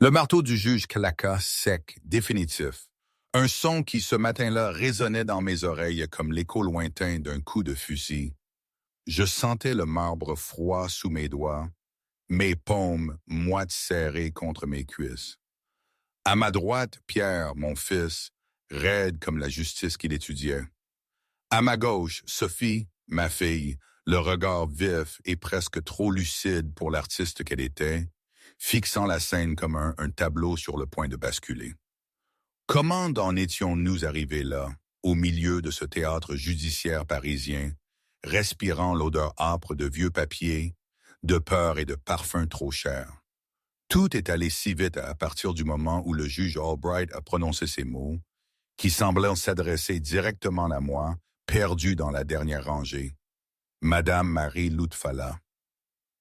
Le marteau du juge claqua sec, définitif. Un son qui, ce matin-là, résonnait dans mes oreilles comme l'écho lointain d'un coup de fusil. Je sentais le marbre froid sous mes doigts, mes paumes moite serrées contre mes cuisses. À ma droite, Pierre, mon fils, raide comme la justice qu'il étudiait. À ma gauche, Sophie, ma fille, le regard vif et presque trop lucide pour l'artiste qu'elle était, fixant la scène comme un tableau sur le point de basculer. Comment en étions-nous arrivés là, au milieu de ce théâtre judiciaire parisien, respirant l'odeur âpre de vieux papiers, de peur et de parfums trop chers? Tout est allé si vite à partir du moment où le juge Albright a prononcé ces mots, qui semblaient s'adresser directement à moi, perdu dans la dernière rangée. Madame Marie Loutfala.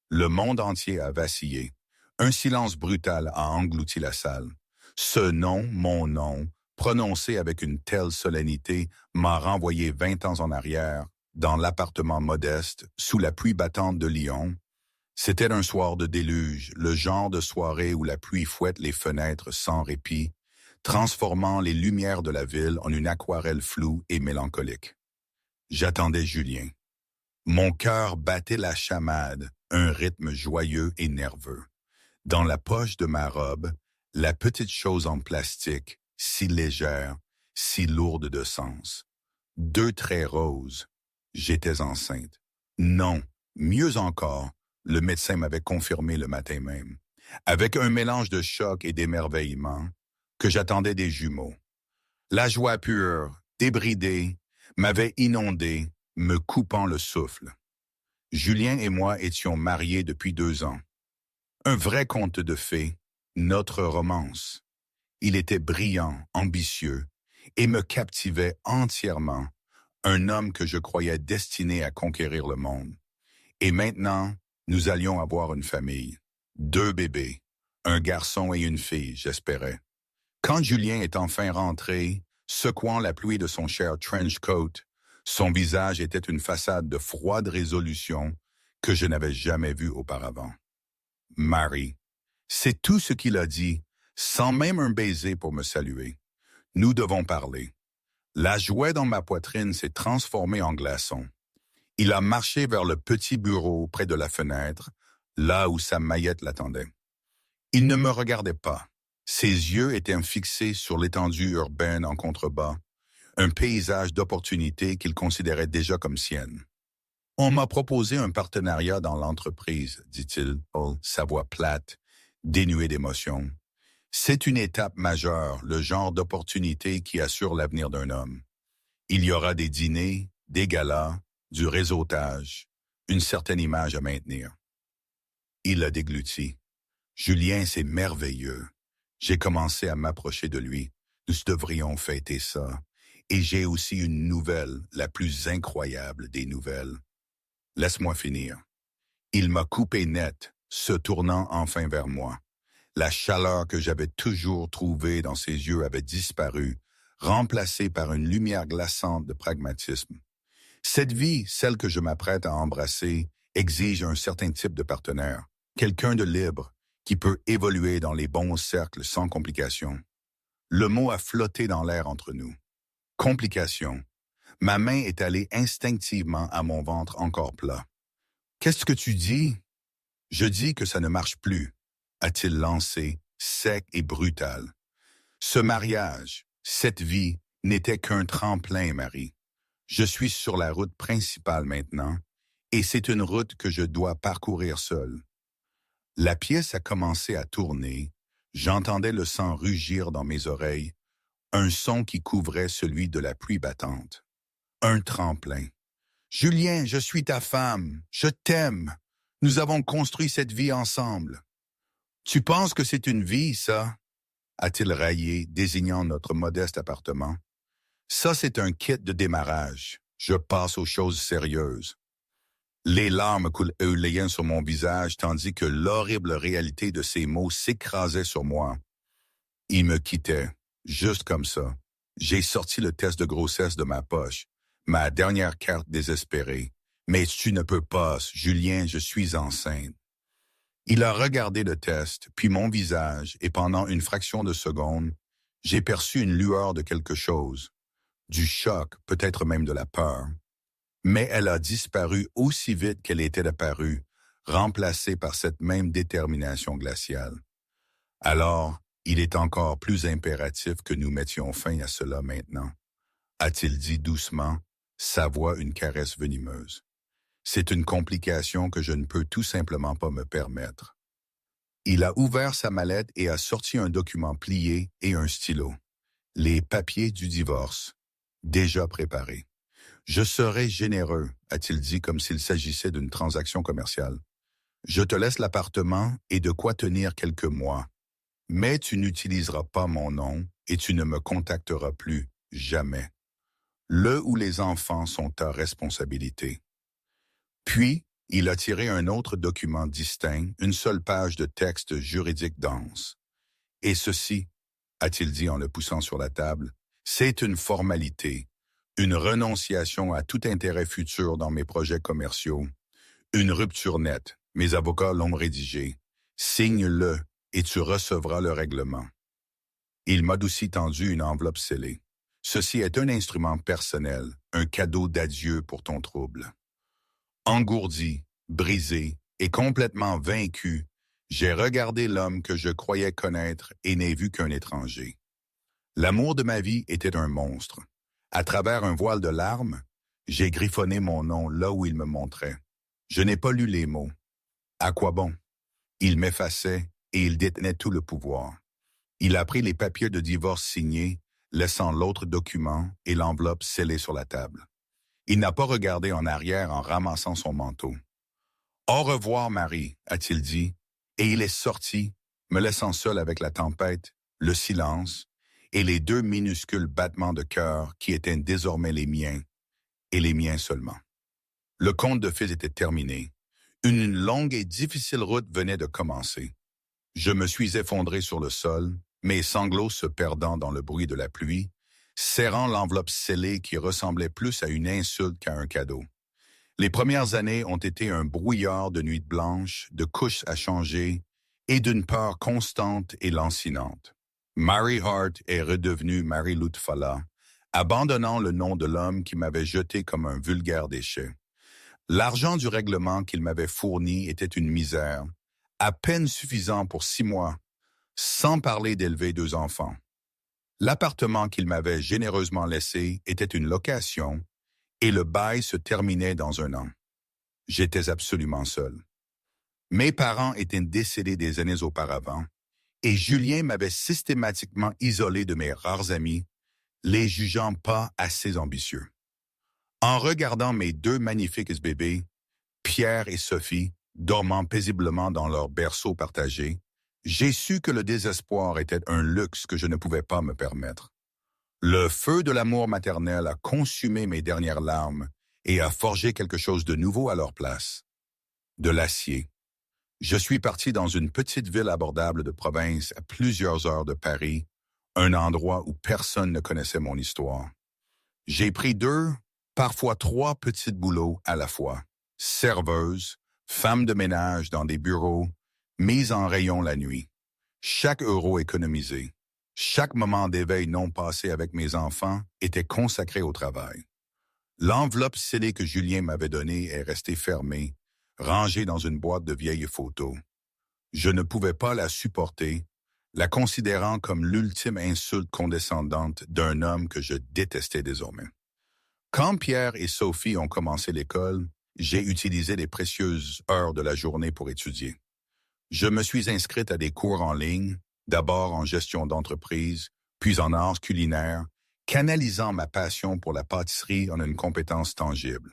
Le monde entier a vacillé. Un silence brutal a englouti la salle. Ce nom, mon nom, prononcé avec une telle solennité, m'a renvoyé 20 ans en arrière, dans l'appartement modeste, sous la pluie battante de Lyon. C'était un soir de déluge, le genre de soirée où la pluie fouette les fenêtres sans répit, transformant les lumières de la ville en une aquarelle floue et mélancolique. J'attendais Julien. Mon cœur battait la chamade, un rythme joyeux et nerveux. Dans la poche de ma robe, la petite chose en plastique, si légère, si lourde de sens. 2 traits roses. J'étais enceinte. Non, mieux encore, le médecin m'avait confirmé le matin même, avec un mélange de choc et d'émerveillement, que j'attendais des jumeaux. La joie pure, débridée, m'avait inondé, me coupant le souffle. Julien et moi étions mariés depuis 2 ans. Un vrai conte de fées, notre romance. Il était brillant, ambitieux, et me captivait entièrement, un homme que je croyais destiné à conquérir le monde. Et maintenant, nous allions avoir une famille. 2 bébés, un garçon et une fille, j'espérais. Quand Julien est enfin rentré, secouant la pluie de son cher trench coat, son visage était une façade de froide résolution que je n'avais jamais vue auparavant. Marie, c'est tout ce qu'il a dit, sans même un baiser pour me saluer. Nous devons parler. La joie dans ma poitrine s'est transformée en glaçon. Il a marché vers le petit bureau près de la fenêtre, là où sa maillette l'attendait. Il ne me regardait pas. Ses yeux étaient fixés sur l'étendue urbaine en contrebas, un paysage d'opportunités qu'il considérait déjà comme sienne. On m'a proposé un partenariat dans l'entreprise, dit-il, sa voix plate, dénuée d'émotion. C'est une étape majeure, le genre d'opportunité qui assure l'avenir d'un homme. Il y aura des dîners, des galas, du réseautage, une certaine image à maintenir. Il a dégluti. Julien, c'est merveilleux. J'ai commencé à m'approcher de lui. Nous devrions fêter ça. Et j'ai aussi une nouvelle, la plus incroyable des nouvelles. Laisse-moi finir. Il m'a coupé net, se tournant enfin vers moi. La chaleur que j'avais toujours trouvée dans ses yeux avait disparu, remplacée par une lumière glaçante de pragmatisme. Cette vie, celle que je m'apprête à embrasser, exige un certain type de partenaire, quelqu'un de libre, qui peut évoluer dans les bons cercles sans complications. Le mot a flotté dans l'air entre nous. Complication. Ma main est allée instinctivement à mon ventre encore plat. « Qu'est-ce que tu dis? » « Je dis que ça ne marche plus, » a-t-il lancé, sec et brutal. Ce mariage, cette vie, n'était qu'un tremplin, Marie. Je suis sur la route principale maintenant, et c'est une route que je dois parcourir seul. La pièce a commencé à tourner, j'entendais le sang rugir dans mes oreilles, un son qui couvrait celui de la pluie battante. Un tremplin. « Julien, je suis ta femme, je t'aime. Nous avons construit cette vie ensemble. »« Tu penses que c'est une vie, ça? » a-t-il raillé, désignant notre modeste appartement. « Ça, c'est un kit de démarrage. Je passe aux choses sérieuses. » Les larmes coulaient sur mon visage tandis que l'horrible réalité de ces mots s'écrasait sur moi. Il me quittait, juste comme ça. J'ai sorti le test de grossesse de ma poche, ma dernière carte désespérée. « Mais tu ne peux pas, Julien, je suis enceinte. » Il a regardé le test, puis mon visage, et pendant une fraction de seconde, j'ai perçu une lueur de quelque chose, du choc, peut-être même de la peur. Mais elle a disparu aussi vite qu'elle était apparue, remplacée par cette même détermination glaciale. Alors, il est encore plus impératif que nous mettions fin à cela maintenant, a-t-il dit doucement, sa voix une caresse venimeuse. C'est une complication que je ne peux tout simplement pas me permettre. Il a ouvert sa mallette et a sorti un document plié et un stylo. Les papiers du divorce, déjà préparés. Je serai généreux, a-t-il dit comme s'il s'agissait d'une transaction commerciale. Je te laisse l'appartement et de quoi tenir quelques mois. Mais tu n'utiliseras pas mon nom et tu ne me contacteras plus, jamais. Le ou les enfants sont ta responsabilité. Puis, il a tiré un autre document distinct, une seule page de texte juridique dense. Et ceci, a-t-il dit en le poussant sur la table, c'est une formalité, une renonciation à tout intérêt futur dans mes projets commerciaux, une rupture nette. Mes avocats l'ont rédigé. Signe-le et tu recevras le règlement. Il m'a aussi tendu une enveloppe scellée. Ceci est un instrument personnel, un cadeau d'adieu pour ton trouble. Engourdi, brisé et complètement vaincu, j'ai regardé l'homme que je croyais connaître et n'ai vu qu'un étranger. L'amour de ma vie était un monstre. À travers un voile de larmes, j'ai griffonné mon nom là où il me montrait. Je n'ai pas lu les mots. À quoi bon? Il m'effaçait et il détenait tout le pouvoir. Il a pris les papiers de divorce signés, laissant l'autre document et l'enveloppe scellée sur la table. Il n'a pas regardé en arrière en ramassant son manteau. « Au revoir, Marie », a-t-il dit, et il est sorti, me laissant seul avec la tempête, le silence et les 2 minuscules battements de cœur qui étaient désormais les miens, et les miens seulement. Le conte de fées était terminé. Une longue et difficile route venait de commencer. Je me suis effondré sur le sol, mes sanglots se perdant dans le bruit de la pluie, serrant l'enveloppe scellée qui ressemblait plus à une insulte qu'à un cadeau. Les premières années ont été un brouillard de nuits blanches, de couches à changer et d'une peur constante et lancinante. Mary Hart est redevenue Mary Lutfalla, abandonnant le nom de l'homme qui m'avait jeté comme un vulgaire déchet. L'argent du règlement qu'il m'avait fourni était une misère, à peine suffisant pour 6 mois, sans parler d'élever 2 enfants. L'appartement qu'il m'avait généreusement laissé était une location et le bail se terminait dans 1 an. J'étais absolument seul. Mes parents étaient décédés des années auparavant et Julien m'avait systématiquement isolé de mes rares amis, les jugeant pas assez ambitieux. En regardant mes 2 magnifiques bébés, Pierre et Sophie, dormant paisiblement dans leur berceau partagé, j'ai su que le désespoir était un luxe que je ne pouvais pas me permettre. Le feu de l'amour maternel a consumé mes dernières larmes et a forgé quelque chose de nouveau à leur place. De l'acier. Je suis parti dans une petite ville abordable de province à plusieurs heures de Paris, un endroit où personne ne connaissait mon histoire. J'ai pris 2, parfois 3 petits boulots à la fois. Serveuse, femme de ménage dans des bureaux, mise en rayon la nuit. Chaque euro économisé, chaque moment d'éveil non passé avec mes enfants était consacré au travail. L'enveloppe scellée que Julien m'avait donnée est restée fermée, rangée dans une boîte de vieilles photos. Je ne pouvais pas la supporter, la considérant comme l'ultime insulte condescendante d'un homme que je détestais désormais. Quand Pierre et Sophie ont commencé l'école, j'ai utilisé les précieuses heures de la journée pour étudier. Je me suis inscrite à des cours en ligne, d'abord en gestion d'entreprise, puis en arts culinaires, canalisant ma passion pour la pâtisserie en une compétence tangible.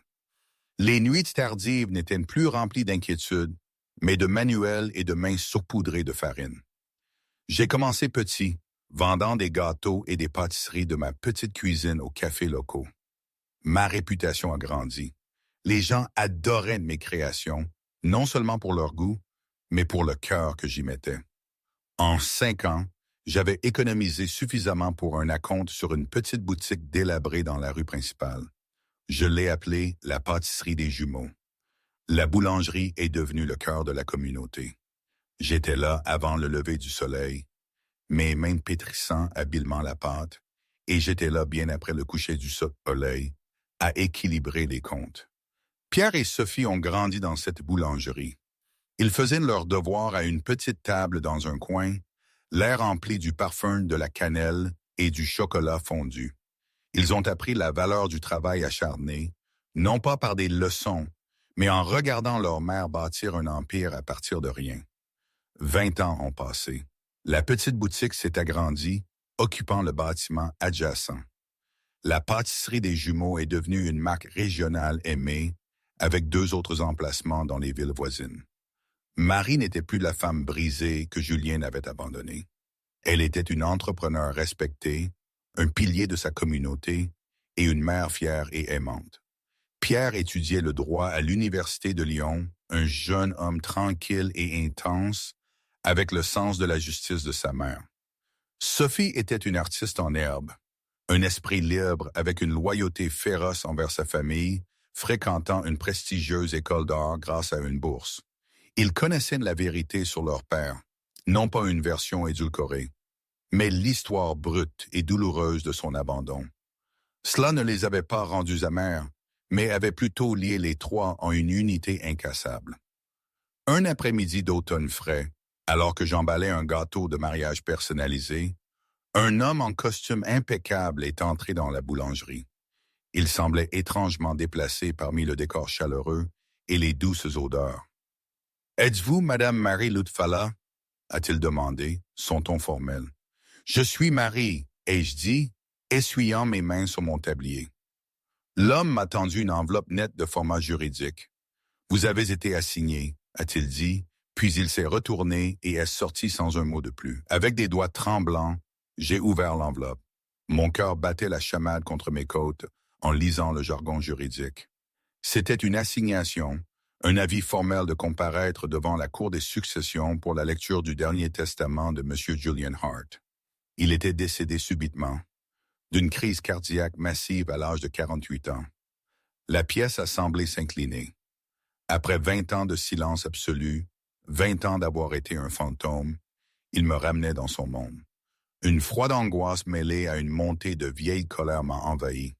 Les nuits tardives n'étaient plus remplies d'inquiétude, mais de manuels et de mains saupoudrées de farine. J'ai commencé petit, vendant des gâteaux et des pâtisseries de ma petite cuisine aux cafés locaux. Ma réputation a grandi. Les gens adoraient mes créations, non seulement pour leur goût, mais pour le cœur que j'y mettais. En 5 ans, j'avais économisé suffisamment pour un acompte sur une petite boutique délabrée dans la rue principale. Je l'ai appelée la pâtisserie des jumeaux. La boulangerie est devenue le cœur de la communauté. J'étais là avant le lever du soleil, mes mains pétrissant habilement la pâte, et j'étais là bien après le coucher du soleil, à équilibrer les comptes. Pierre et Sophie ont grandi dans cette boulangerie. Ils faisaient leur devoir à une petite table dans un coin, l'air empli du parfum de la cannelle et du chocolat fondu. Ils ont appris la valeur du travail acharné, non pas par des leçons, mais en regardant leur mère bâtir un empire à partir de rien. 20 ans ont passé. La petite boutique s'est agrandie, occupant le bâtiment adjacent. La pâtisserie des jumeaux est devenue une marque régionale aimée, avec 2 autres emplacements dans les villes voisines. Marie n'était plus la femme brisée que Julien avait abandonnée. Elle était une entrepreneure respectée, un pilier de sa communauté et une mère fière et aimante. Pierre étudiait le droit à l'Université de Lyon, un jeune homme tranquille et intense, avec le sens de la justice de sa mère. Sophie était une artiste en herbe, un esprit libre avec une loyauté féroce envers sa famille, fréquentant une prestigieuse école d'art grâce à une bourse. Ils connaissaient la vérité sur leur père, non pas une version édulcorée, mais l'histoire brute et douloureuse de son abandon. Cela ne les avait pas rendus amers, mais avait plutôt lié les trois en une unité incassable. Un après-midi d'automne frais, alors que j'emballais un gâteau de mariage personnalisé, un homme en costume impeccable est entré dans la boulangerie. Il semblait étrangement déplacé parmi le décor chaleureux et les douces odeurs. « Êtes-vous Madame Marie Lutfalla » a-t-il demandé, son ton formel. « Je suis Marie, ai-je dit, essuyant mes mains sur mon tablier. L'homme m'a tendu une enveloppe nette de format juridique. « Vous avez été assigné, a-t-il dit, puis il s'est retourné et est sorti sans un mot de plus. Avec des doigts tremblants, j'ai ouvert l'enveloppe. Mon cœur battait la chamade contre mes côtes en lisant le jargon juridique. C'était une assignation, un avis formel de comparaître devant la Cour des successions pour la lecture du dernier testament de M. Julian Hart. Il était décédé subitement, d'une crise cardiaque massive à l'âge de 48 ans. La pièce a semblé s'incliner. Après 20 ans de silence absolu, 20 ans d'avoir été un fantôme, il me ramenait dans son monde. Une froide angoisse mêlée à une montée de vieille colère m'a envahi.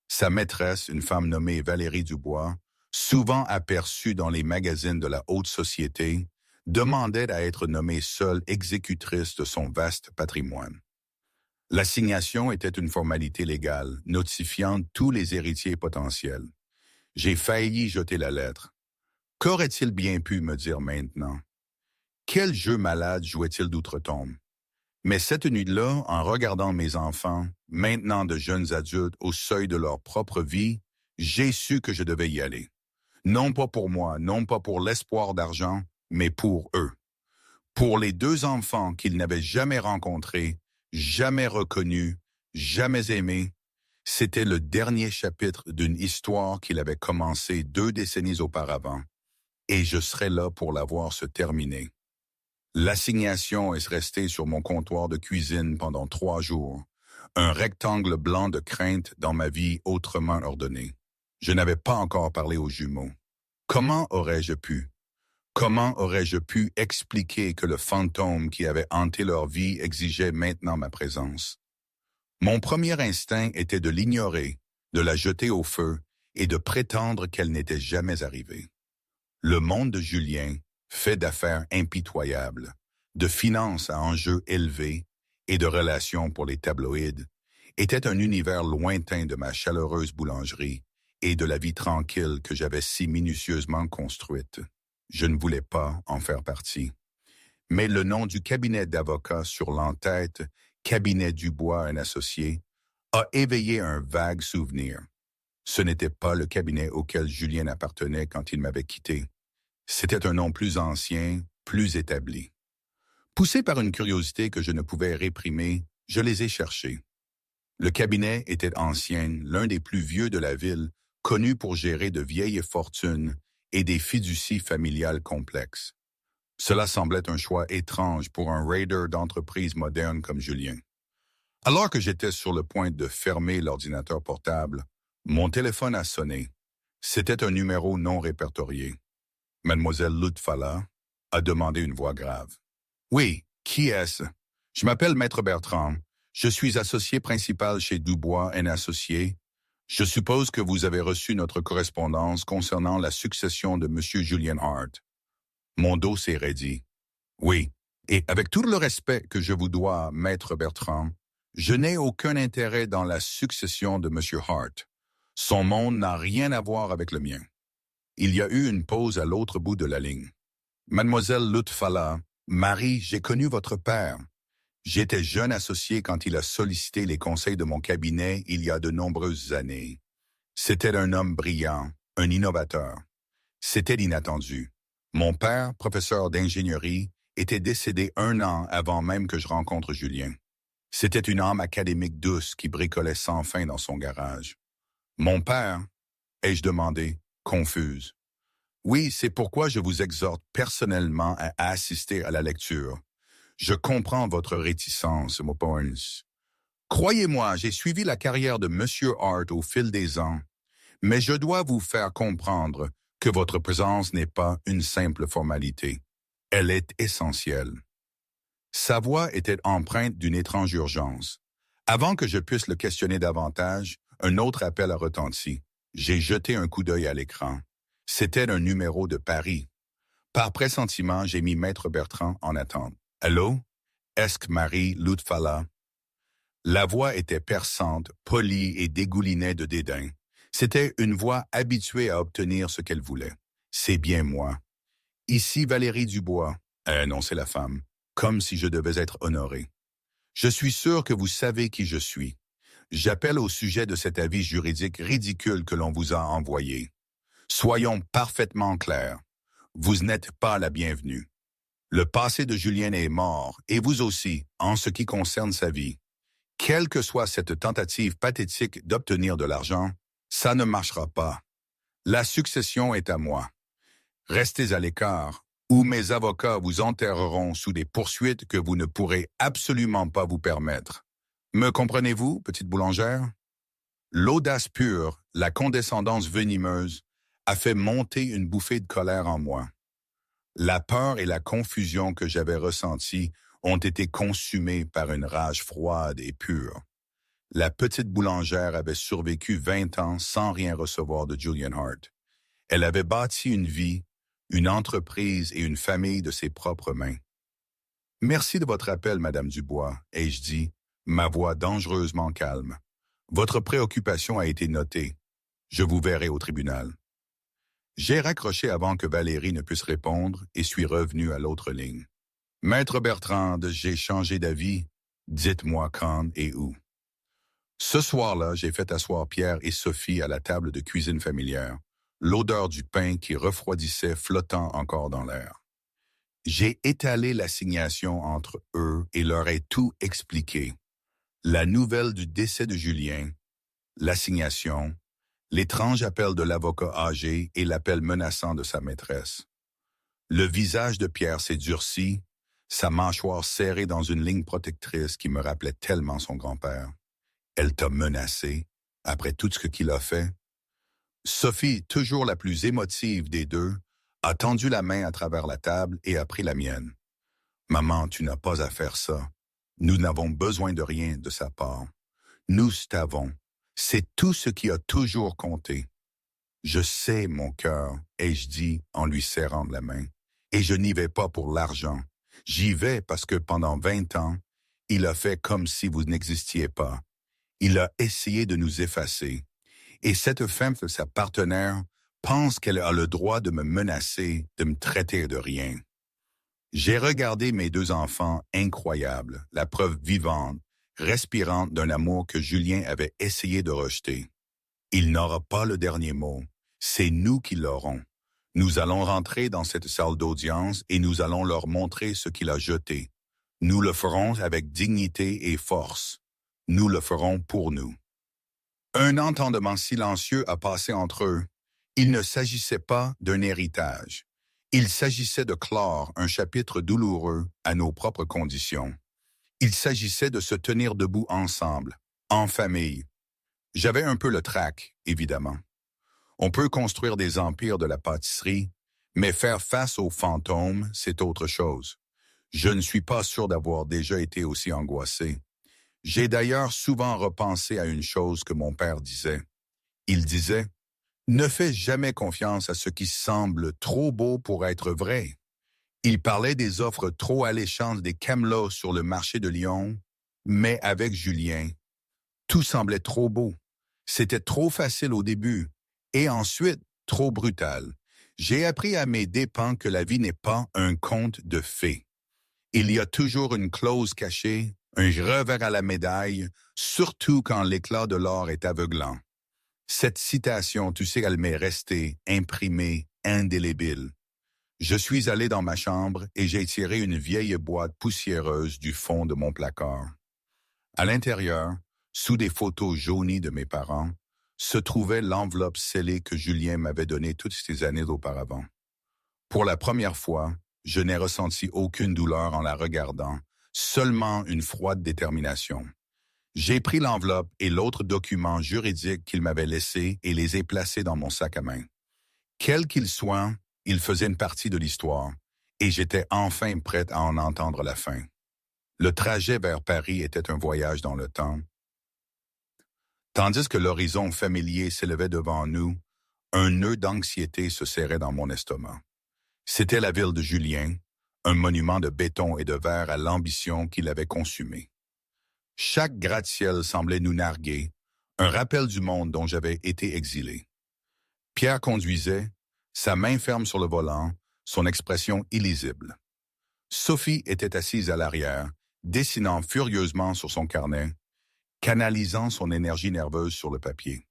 Sa maîtresse, une femme nommée Valérie Dubois, souvent aperçue dans les magazines de la haute société, demandait à être nommée seule exécutrice de son vaste patrimoine. L'assignation était une formalité légale, notifiant tous les héritiers potentiels. J'ai failli jeter la lettre. Qu'aurait-il bien pu me dire maintenant? Quel jeu malade jouait-il d'outre-tombe? Mais cette nuit-là, en regardant mes enfants, maintenant de jeunes adultes au seuil de leur propre vie, j'ai su que je devais y aller. Non pas pour moi, non pas pour l'espoir d'argent, mais pour eux. Pour les 2 enfants qu'ils n'avaient jamais rencontrés, jamais reconnus, jamais aimés, c'était le dernier chapitre d'une histoire qu'il avait commencée 2 décennies auparavant, et je serais là pour la voir se terminer. L'assignation est restée sur mon comptoir de cuisine pendant 3 jours, un rectangle blanc de crainte dans ma vie autrement ordonnée. Je n'avais pas encore parlé aux jumeaux. Comment aurais-je pu? Comment aurais-je pu expliquer que le fantôme qui avait hanté leur vie exigeait maintenant ma présence? Mon premier instinct était de l'ignorer, de la jeter au feu et de prétendre qu'elle n'était jamais arrivée. Le monde de Julien, fait d'affaires impitoyables, de finances à enjeux élevés et de relations pour les tabloïds, était un univers lointain de ma chaleureuse boulangerie et de la vie tranquille que j'avais si minutieusement construite. Je ne voulais pas en faire partie. Mais le nom du cabinet d'avocats sur l'entête, cabinet Dubois, un associé, a éveillé un vague souvenir. Ce n'était pas le cabinet auquel Julien appartenait quand il m'avait quitté. C'était un nom plus ancien, plus établi. Poussé par une curiosité que je ne pouvais réprimer, je les ai cherchés. Le cabinet était ancien, l'un des plus vieux de la ville, connu pour gérer de vieilles fortunes et des fiducies familiales complexes. Cela semblait un choix étrange pour un raider d'entreprise moderne comme Julien. Alors que j'étais sur le point de fermer l'ordinateur portable, mon téléphone a sonné. C'était un numéro non répertorié. Mademoiselle Lutfalla, a demandé une voix grave. Oui, qui est-ce? Je m'appelle Maître Bertrand. Je suis associé principal chez Dubois & Associés. Je suppose que vous avez reçu notre correspondance concernant la succession de M. Julian Hart. Mon dos s'est raidi. Oui, et avec tout le respect que je vous dois, Maître Bertrand, je n'ai aucun intérêt dans la succession de M. Hart. Son monde n'a rien à voir avec le mien. Il y a eu une pause à l'autre bout de la ligne. Mademoiselle Lutfalla, Marie, j'ai connu votre père. J'étais jeune associé quand il a sollicité les conseils de mon cabinet il y a de nombreuses années. C'était un homme brillant, un innovateur. C'était inattendu. Mon père, professeur d'ingénierie, était décédé 1 an avant même que je rencontre Julien. C'était une âme académique douce qui bricolait sans fin dans son garage. Mon père, ai-je demandé, confuse. Oui, c'est pourquoi je vous exhorte personnellement à assister à la lecture. Je comprends votre réticence, mon Barnes. Croyez-moi, j'ai suivi la carrière de M. Hart au fil des ans, mais je dois vous faire comprendre que votre présence n'est pas une simple formalité. Elle est essentielle. Sa voix était empreinte d'une étrange urgence. Avant que je puisse le questionner davantage, un autre appel a retenti. J'ai jeté un coup d'œil à l'écran. C'était un numéro de Paris. Par pressentiment, j'ai mis Maître Bertrand en attente. « Allô? Est-ce que Marie Lutfalla? » La voix était perçante, polie et dégoulinait de dédain. C'était une voix habituée à obtenir ce qu'elle voulait. « C'est bien moi. Ici Valérie Dubois. » a annoncé la femme, comme si je devais être honoré. « Je suis sûr que vous savez qui je suis. J'appelle au sujet de cet avis juridique ridicule que l'on vous a envoyé. Soyons parfaitement clairs. Vous n'êtes pas la bienvenue. Le passé de Julien est mort, et vous aussi, en ce qui concerne sa vie. Quelle que soit cette tentative pathétique d'obtenir de l'argent, ça ne marchera pas. La succession est à moi. Restez à l'écart, ou mes avocats vous enterreront sous des poursuites que vous ne pourrez absolument pas vous permettre. Me comprenez-vous, petite boulangère? L'audace pure, la condescendance venimeuse, a fait monter une bouffée de colère en moi. La peur et la confusion que j'avais ressenties ont été consumées par une rage froide et pure. La petite boulangère avait survécu 20 ans sans rien recevoir de Julian Hart. Elle avait bâti une vie, une entreprise et une famille de ses propres mains. « Merci de votre appel, Madame Dubois, » ai-je dit, ma voix dangereusement calme. « Votre préoccupation a été notée. Je vous verrai au tribunal. » J'ai raccroché avant que Valérie ne puisse répondre et suis revenu à l'autre ligne. « Maître Bertrand, j'ai changé d'avis. Dites-moi quand et où. » Ce soir-là, j'ai fait asseoir Pierre et Sophie à la table de cuisine familière, l'odeur du pain qui refroidissait flottant encore dans l'air. J'ai étalé l'assignation entre eux et leur ai tout expliqué. La nouvelle du décès de Julien, l'assignation, l'étrange appel de l'avocat âgé et l'appel menaçant de sa maîtresse. Le visage de Pierre s'est durci, sa mâchoire serrée dans une ligne protectrice qui me rappelait tellement son grand-père. Elle t'a menacé, après tout ce qu'il a fait. Sophie, toujours la plus émotive des deux, a tendu la main à travers la table et a pris la mienne. Maman, tu n'as pas à faire ça. Nous n'avons besoin de rien de sa part. Nous t'avons. C'est tout ce qui a toujours compté. Je sais, mon cœur, ai-je dit en lui serrant la main, et je n'y vais pas pour l'argent. J'y vais parce que pendant 20 ans, il a fait comme si vous n'existiez pas. Il a essayé de nous effacer. Et cette femme, sa partenaire, pense qu'elle a le droit de me menacer, de me traiter de rien. J'ai regardé mes 2 enfants incroyables, la preuve vivante, respirante d'un amour que Julien avait essayé de rejeter. Il n'aura pas le dernier mot. C'est nous qui l'aurons. Nous allons rentrer dans cette salle d'audience et nous allons leur montrer ce qu'il a jeté. Nous le ferons avec dignité et force. Nous le ferons pour nous. Un entendement silencieux a passé entre eux. Il ne s'agissait pas d'un héritage. Il s'agissait de clore un chapitre douloureux à nos propres conditions. Il s'agissait de se tenir debout ensemble, en famille. J'avais un peu le trac, évidemment. On peut construire des empires de la pâtisserie, Mais faire face aux fantômes, c'est autre chose. Je ne suis pas sûr d'avoir déjà été aussi angoissé. J'ai d'ailleurs souvent repensé à une chose que mon père disait. Il disait, ne fais jamais confiance à ce qui semble trop beau pour être vrai. Il parlait des offres trop alléchantes des camelots sur le marché de Lyon, mais avec Julien, tout semblait trop beau. C'était trop facile au début, et ensuite trop brutal. J'ai appris à mes dépens que la vie n'est pas un conte de fées. Il y a toujours une clause cachée, un revers à la médaille, surtout quand l'éclat de l'or est aveuglant. Cette citation, tu sais, elle m'est restée imprimée, indélébile. Je suis allé dans ma chambre et j'ai tiré une vieille boîte poussiéreuse du fond de mon placard. À l'intérieur, sous des photos jaunies de mes parents, se trouvait l'enveloppe scellée que Julien m'avait donnée toutes ces années auparavant. Pour la première fois, je n'ai ressenti aucune douleur en la regardant, seulement une froide détermination. J'ai pris l'enveloppe et l'autre document juridique qu'il m'avait laissé et les ai placés dans mon sac à main. Quel qu'il soit, il faisait une partie de l'histoire, et j'étais enfin prête à en entendre la fin. Le trajet vers Paris était un voyage dans le temps. Tandis que l'horizon familier s'élevait devant nous, un nœud d'anxiété se serrait dans mon estomac. C'était la ville de Julien, un monument de béton et de verre à l'ambition qu'il avait consumée. Chaque gratte-ciel semblait nous narguer, un rappel du monde dont j'avais été exilé. Pierre conduisait, sa main ferme sur le volant, son expression illisible. Sophie était assise à l'arrière, dessinant furieusement sur son carnet, canalisant son énergie nerveuse sur le papier.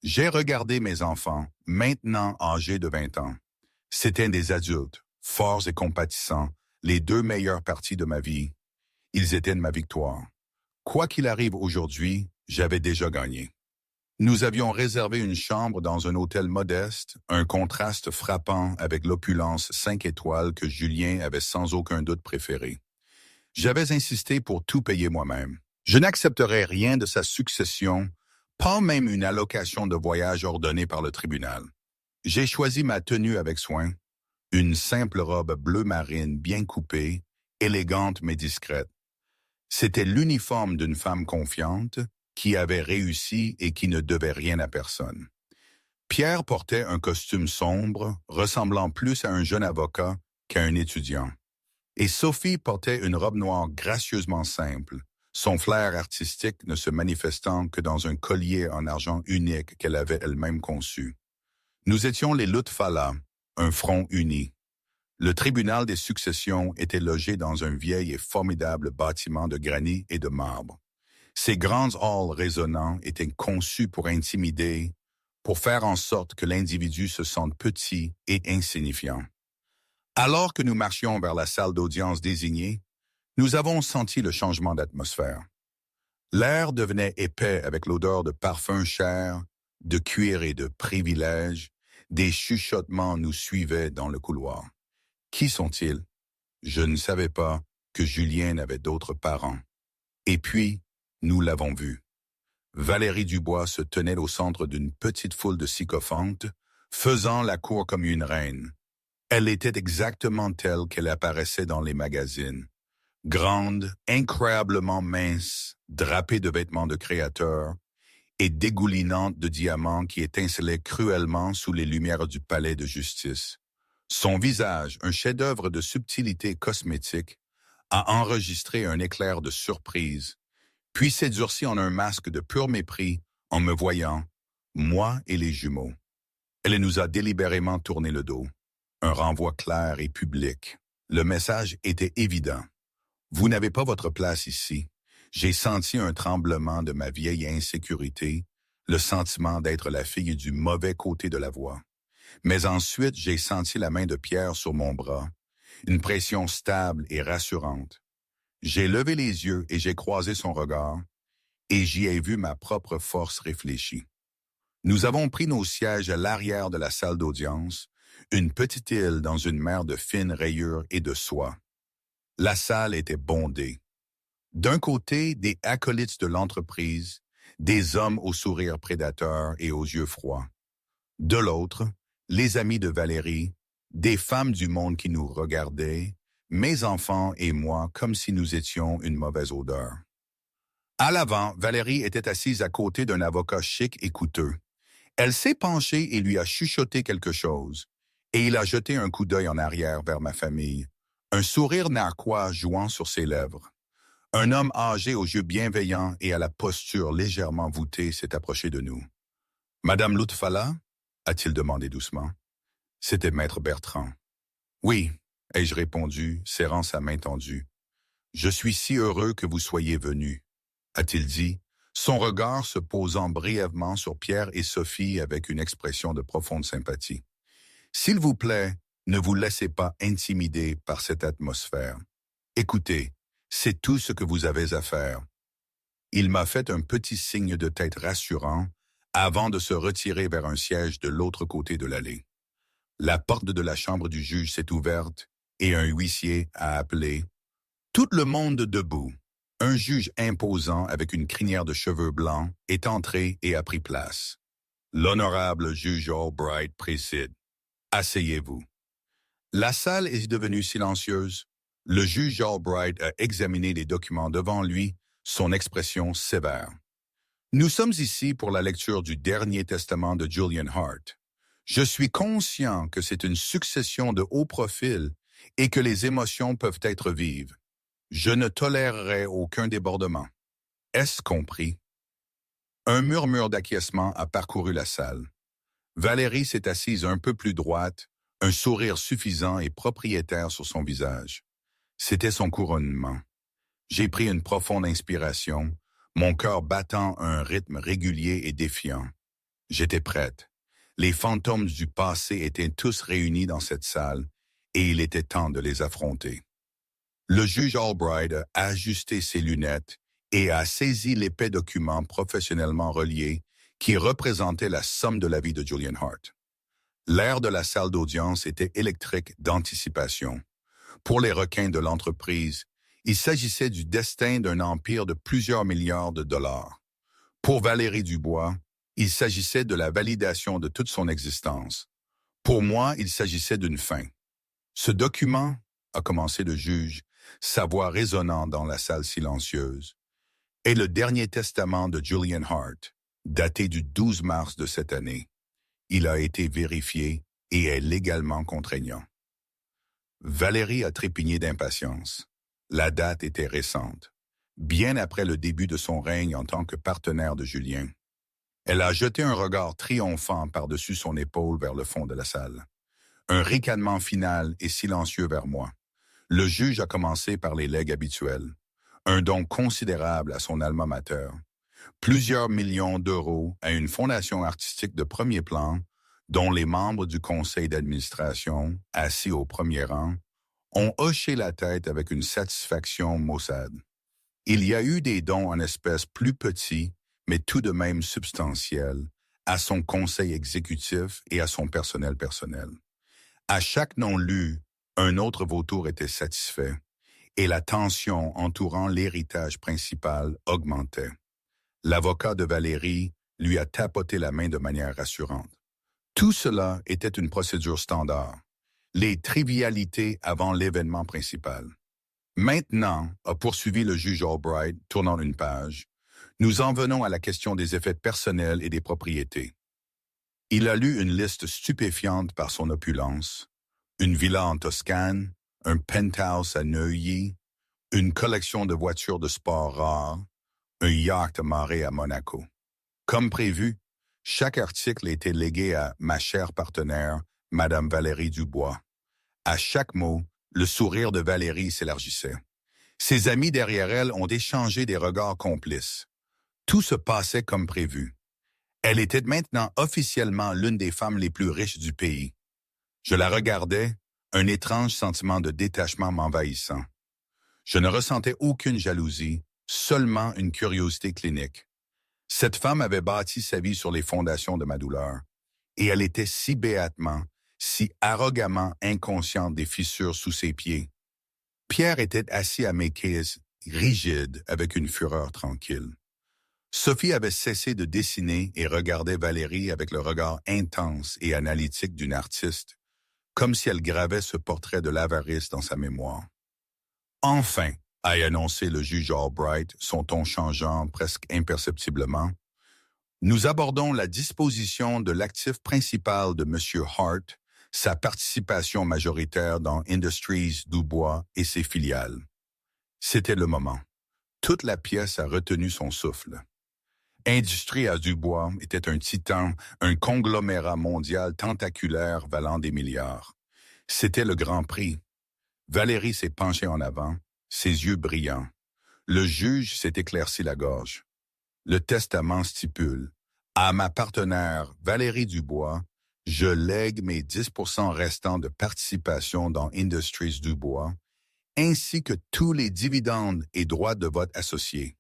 J'ai regardé mes enfants, maintenant âgés de 20 ans. C'étaient des adultes, forts et compatissants, les deux meilleures parties de ma vie. Ils étaient de ma victoire. Quoi qu'il arrive aujourd'hui, j'avais déjà gagné. Nous avions réservé une chambre dans un hôtel modeste, un contraste frappant avec l'opulence 5 étoiles que Julien avait sans aucun doute préféré. J'avais insisté pour tout payer moi-même. Je n'accepterais rien de sa succession, pas même une allocation de voyage ordonnée par le tribunal. J'ai choisi ma tenue avec soin, une simple robe bleu marine bien coupée, élégante mais discrète. C'était l'uniforme d'une femme confiante qui avait réussi et qui ne devait rien à personne. Pierre portait un costume sombre, ressemblant plus à un jeune avocat qu'à un étudiant. Et Sophie portait une robe noire gracieusement simple, son flair artistique ne se manifestant que dans un collier en argent unique qu'elle avait elle-même conçu. Nous étions les Lutfala, un front uni. Le tribunal des successions était logé dans un vieil et formidable bâtiment de granit et de marbre. Ces grands halls résonnants étaient conçus pour intimider, pour faire en sorte que l'individu se sente petit et insignifiant. Alors que nous marchions vers la salle d'audience désignée, nous avons senti le changement d'atmosphère. L'air devenait épais avec l'odeur de parfums chers, de cuir et de privilèges. Des chuchotements nous suivaient dans le couloir. Qui sont-ils? Je ne savais pas que Julien avait d'autres parents. Et puis, nous l'avons vu. Valérie Dubois se tenait au centre d'une petite foule de sycophantes, faisant la cour comme une reine. Elle était exactement telle qu'elle apparaissait dans les magazines. Grande, incroyablement mince, drapée de vêtements de créateur et dégoulinante de diamants qui étincelaient cruellement sous les lumières du palais de justice. Son visage, un chef-d'œuvre de subtilité cosmétique, a enregistré un éclair de surprise, puis s'est durci en un masque de pur mépris en me voyant, moi et les jumeaux. Elle nous a délibérément tourné le dos. Un renvoi clair et public. Le message était évident. Vous n'avez pas votre place ici. J'ai senti un tremblement de ma vieille insécurité, le sentiment d'être la fille du mauvais côté de la voie. Mais ensuite, j'ai senti la main de Pierre sur mon bras, une pression stable et rassurante. J'ai levé les yeux et j'ai croisé son regard, et j'y ai vu ma propre force réfléchie. Nous avons pris nos sièges à l'arrière de la salle d'audience, une petite île dans une mer de fines rayures et de soie. La salle était bondée. D'un côté, des acolytes de l'entreprise, des hommes au sourire prédateur et aux yeux froids. De l'autre, les amis de Valérie, des femmes du monde qui nous regardaient, mes enfants et moi, comme si nous étions une mauvaise odeur. À l'avant, Valérie était assise à côté d'un avocat chic et coûteux. Elle s'est penchée et lui a chuchoté quelque chose, et il a jeté un coup d'œil en arrière vers ma famille, un sourire narquois jouant sur ses lèvres. Un homme âgé aux yeux bienveillants et à la posture légèrement voûtée s'est approché de nous. « Madame Lutfalla ?» a-t-il demandé doucement. C'était Maître Bertrand. « Oui, » ai-je répondu, serrant sa main tendue. « Je suis si heureux que vous soyez venu, » a-t-il dit, son regard se posant brièvement sur Pierre et Sophie avec une expression de profonde sympathie. « S'il vous plaît, ne vous laissez pas intimider par cette atmosphère. Écoutez, c'est tout ce que vous avez à faire. » Il m'a fait un petit signe de tête rassurant avant de se retirer vers un siège de l'autre côté de l'allée. La porte de la chambre du juge s'est ouverte et un huissier a appelé « Tout le monde debout ». Un juge imposant avec une crinière de cheveux blancs est entré et a pris place. L'honorable juge Albright préside. Asseyez-vous. La salle est devenue silencieuse. Le juge Albright a examiné les documents devant lui, son expression sévère. Nous sommes ici pour la lecture du dernier testament de Julian Hart. Je suis conscient que c'est une succession de hauts profils et que les émotions peuvent être vives. Je ne tolérerai aucun débordement. Est-ce compris? Un murmure d'acquiescement a parcouru la salle. Valérie s'est assise un peu plus droite, un sourire suffisant et propriétaire sur son visage. C'était son couronnement. J'ai pris une profonde inspiration, mon cœur battant à un rythme régulier et défiant. J'étais prête. Les fantômes du passé étaient tous réunis dans cette salle, et il était temps de les affronter. Le juge Albright a ajusté ses lunettes et a saisi l'épais document professionnellement relié qui représentait la somme de la vie de Julian Hart. L'air de la salle d'audience était électrique d'anticipation. Pour les requins de l'entreprise, il s'agissait du destin d'un empire de plusieurs milliards de dollars. Pour Valérie Dubois, il s'agissait de la validation de toute son existence. Pour moi, il s'agissait d'une fin. Ce document, a commencé le juge, sa voix résonnant dans la salle silencieuse, est le dernier testament de Julian Hart, daté du 12 mars de cette année. Il a été vérifié et est légalement contraignant. Valérie a trépigné d'impatience. La date était récente, bien après le début de son règne en tant que partenaire de Julien. Elle a jeté un regard triomphant par-dessus son épaule vers le fond de la salle. Un ricanement final et silencieux vers moi. Le juge a commencé par les legs habituels. Un don considérable à son alma mater. Plusieurs millions d'euros à une fondation artistique de premier plan dont les membres du conseil d'administration, assis au premier rang, ont hoché la tête avec une satisfaction maussade. Il y a eu des dons en espèces plus petits, mais tout de même substantiels, à son conseil exécutif et à son personnel. À chaque nom lu, un autre vautour était satisfait, et la tension entourant l'héritage principal augmentait. L'avocat de Valérie lui a tapoté la main de manière rassurante. Tout cela était une procédure standard, les trivialités avant l'événement principal. Maintenant, a poursuivi le juge Albright, tournant une page, nous en venons à la question des effets personnels et des propriétés. Il a lu une liste stupéfiante par son opulence, une villa en Toscane, un penthouse à Neuilly, une collection de voitures de sport rares, un yacht amarré à Monaco. Comme prévu, chaque article était légué à ma chère partenaire, Madame Valérie Dubois. À chaque mot, le sourire de Valérie s'élargissait. Ses amis derrière elle ont échangé des regards complices. Tout se passait comme prévu. Elle était maintenant officiellement l'une des femmes les plus riches du pays. Je la regardais, un étrange sentiment de détachement m'envahissant. Je ne ressentais aucune jalousie, seulement une curiosité clinique. Cette femme avait bâti sa vie sur les fondations de ma douleur, et elle était si béatement, si arrogamment inconsciente des fissures sous ses pieds. Pierre était assis à mes quais, rigide, avec une fureur tranquille. Sophie avait cessé de dessiner et regardait Valérie avec le regard intense et analytique d'une artiste, comme si elle gravait ce portrait de l'avarice dans sa mémoire. Enfin, a annoncé le juge Albright, son ton changeant presque imperceptiblement, nous abordons la disposition de l'actif principal de M. Hart, sa participation majoritaire dans Industries Dubois et ses filiales. C'était le moment. Toute la pièce a retenu son souffle. Industries à Dubois était un titan, un conglomérat mondial tentaculaire valant des milliards. C'était le grand prix. Valérie s'est penchée en avant, ses yeux brillants. Le juge s'est éclairci la gorge. Le testament stipule: à ma partenaire Valérie Dubois, je lègue mes 10% restants de participation dans Industries Dubois, ainsi que tous les dividendes et droits de vote associés.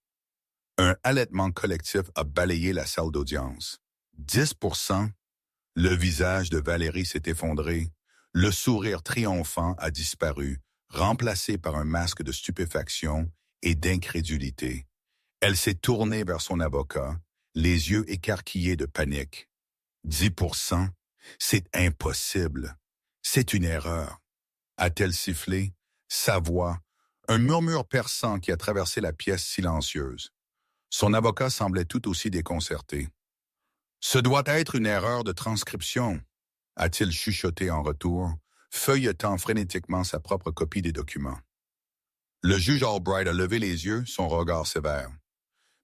Un halètement collectif a balayé la salle d'audience. 10%? Le visage de Valérie s'est effondré. Le sourire triomphant a disparu, remplacé par un masque de stupéfaction et d'incrédulité. Elle s'est tournée vers son avocat, les yeux écarquillés de panique. 10%? C'est impossible. C'est une erreur. A-t-elle sifflé? Sa voix, un murmure perçant qui a traversé la pièce silencieuse. Son avocat semblait tout aussi déconcerté. Ce doit être une erreur de transcription, a-t-il chuchoté en retour, feuilletant frénétiquement sa propre copie des documents. Le juge Albright a levé les yeux, son regard sévère.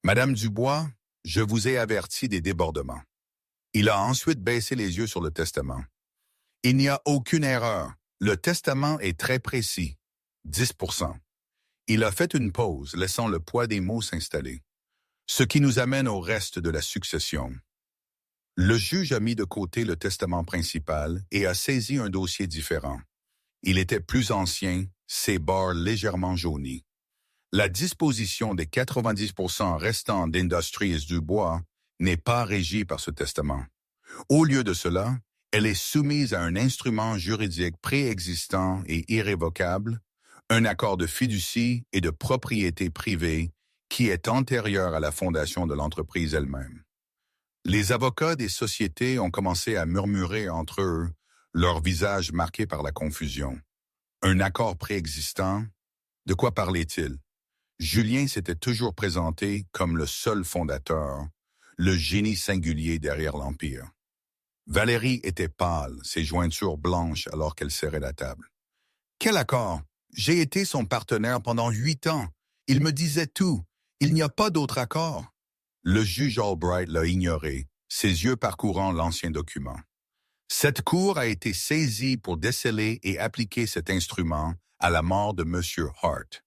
Madame Dubois, je vous ai averti des débordements. Il a ensuite baissé les yeux sur le testament. Il n'y a aucune erreur. Le testament est très précis. 10%. Il a fait une pause, laissant le poids des mots s'installer. Ce qui nous amène au reste de la succession. Le juge a mis de côté le testament principal et a saisi un dossier différent. Il était plus ancien, ses bords légèrement jaunis. La disposition des 90% restants d'Industries Dubois n'est pas régie par ce testament. Au lieu de cela, elle est soumise à un instrument juridique préexistant et irrévocable, un accord de fiducie et de propriété privée qui est antérieur à la fondation de l'entreprise elle-même. Les avocats des sociétés ont commencé à murmurer entre eux, leur visage marqué par la confusion. Un accord préexistant? De quoi parlait-il? Julien s'était toujours présenté comme le seul fondateur, le génie singulier derrière l'Empire. Valérie était pâle, ses jointures blanches alors qu'elle serrait la table. « Quel accord? J'ai été son partenaire pendant 8 ans. Il me disait tout. Il n'y a pas d'autre accord. » Le juge Albright l'a ignoré, ses yeux parcourant l'ancien document. Cette cour a été saisie pour déceler et appliquer cet instrument à la mort de M. Hart.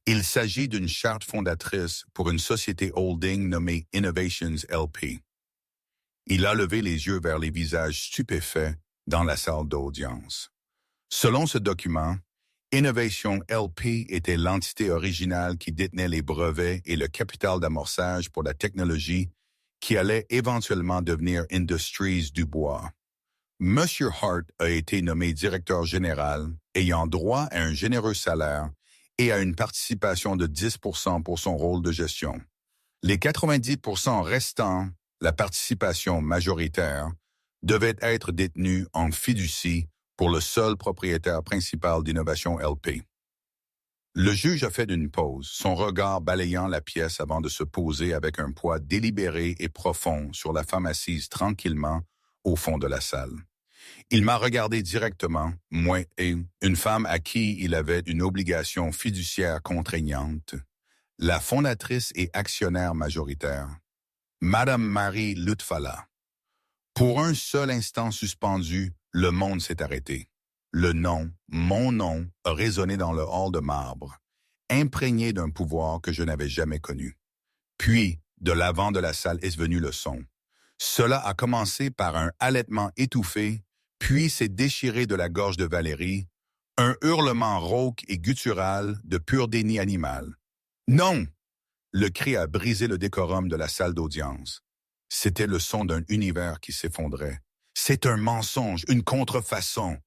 Il s'agit d'une charte fondatrice pour une société holding nommée Innovations LP. Il a levé les yeux vers les visages stupéfaits dans la salle d'audience. Selon ce document, Innovation LP était l'entité originale qui détenait les brevets et le capital d'amorçage pour la technologie qui allait éventuellement devenir Industries Dubois. M. Hart a été nommé directeur général, ayant droit à un généreux salaire et à une participation de 10% pour son rôle de gestion. Les 90% restants, la participation majoritaire, devaient être détenus en fiducie pour le seul propriétaire principal d'Innovation LP. Le juge a fait une pause, son regard balayant la pièce avant de se poser avec un poids délibéré et profond sur la femme assise tranquillement au fond de la salle. Il m'a regardé directement, moi et une femme à qui il avait une obligation fiduciaire contraignante, la fondatrice et actionnaire majoritaire, Madame Marie Lutfala. Pour un seul instant suspendu, le monde s'est arrêté. Le nom, mon nom, a résonné dans le hall de marbre, imprégné d'un pouvoir que je n'avais jamais connu. Puis, de l'avant de la salle est venu le son. Cela a commencé par un halètement étouffé, puis s'est déchiré de la gorge de Valérie, un hurlement rauque et guttural de pur déni animal. « Non !» Le cri a brisé le décorum de la salle d'audience. C'était le son d'un univers qui s'effondrait. « C'est un mensonge, une contrefaçon !»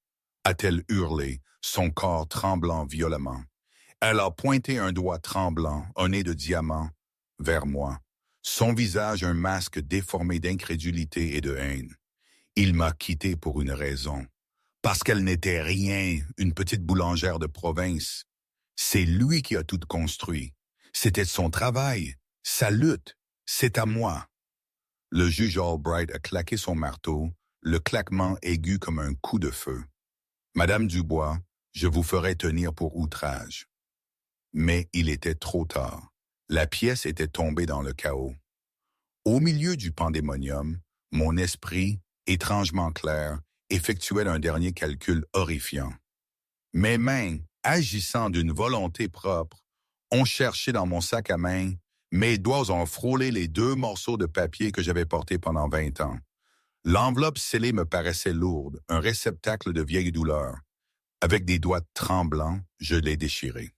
a-t-elle hurlé, son corps tremblant violemment. Elle a pointé un doigt tremblant, un nez de diamant, vers moi. Son visage un masque déformé d'incrédulité et de haine. Il m'a quitté pour une raison. Parce qu'elle n'était rien, une petite boulangère de province. C'est lui qui a tout construit. C'était son travail, sa lutte. C'est à moi. Le juge Albright a claqué son marteau, le claquement aigu comme un coup de feu. Madame Dubois, je vous ferai tenir pour outrage. Mais il était trop tard. La pièce était tombée dans le chaos. Au milieu du pandémonium, mon esprit, étrangement clair, effectuait un dernier calcul horrifiant. Mes mains, agissant d'une volonté propre, ont cherché dans mon sac à main, mes doigts ont frôlé les 2 morceaux de papier que j'avais portés pendant 20 ans. L'enveloppe scellée me paraissait lourde, un réceptacle de vieille douleur. Avec des doigts tremblants, je l'ai déchiré.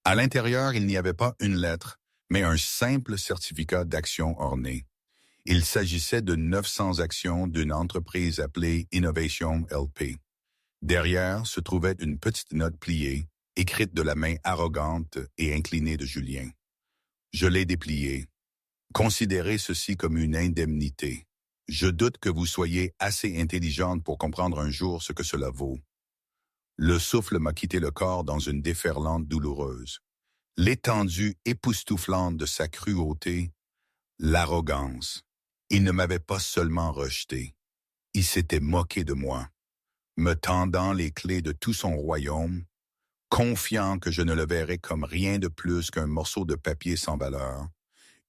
À l'intérieur, il n'y avait pas une lettre, mais un simple certificat d'action orné. Il s'agissait de 900 actions d'une entreprise appelée Innovation LP. Derrière se trouvait une petite note pliée, écrite de la main arrogante et inclinée de Julien. Je l'ai dépliée. Considérez ceci comme une indemnité. Je doute que vous soyez assez intelligente pour comprendre un jour ce que cela vaut. Le souffle m'a quitté le corps dans une déferlante douloureuse. L'étendue époustouflante de sa cruauté, l'arrogance. Il ne m'avait pas seulement rejeté, il s'était moqué de moi, me tendant les clés de tout son royaume, confiant que je ne le verrais comme rien de plus qu'un morceau de papier sans valeur,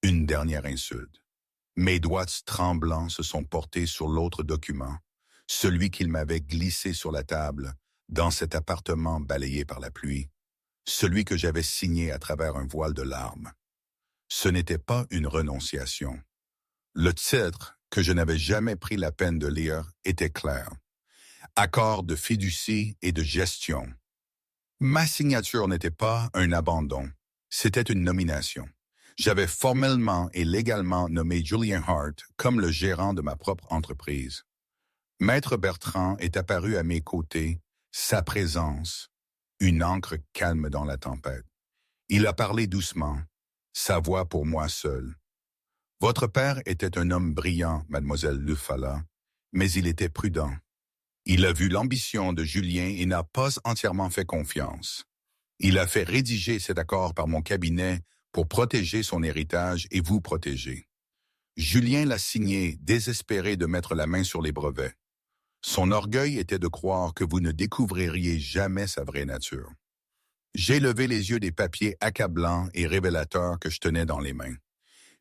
une dernière insulte. Mes doigts tremblants se sont portés sur l'autre document, celui qu'il m'avait glissé sur la table, dans cet appartement balayé par la pluie, celui que j'avais signé à travers un voile de larmes. Ce n'était pas une renonciation. Le titre, que je n'avais jamais pris la peine de lire, était clair. Accord de fiducie et de gestion. Ma signature n'était pas un abandon, c'était une nomination. J'avais formellement et légalement nommé Julien Hart comme le gérant de ma propre entreprise. Maître Bertrand est apparu à mes côtés, sa présence, une encre calme dans la tempête. Il a parlé doucement, sa voix pour moi seule. Votre père était un homme brillant, mademoiselle Lufala, mais il était prudent. Il a vu l'ambition de Julien et n'a pas entièrement fait confiance. Il a fait rédiger cet accord par mon cabinet pour protéger son héritage et vous protéger. Julien l'a signé, désespéré de mettre la main sur les brevets. Son orgueil était de croire que vous ne découvririez jamais sa vraie nature. J'ai levé les yeux des papiers accablants et révélateurs que je tenais dans les mains.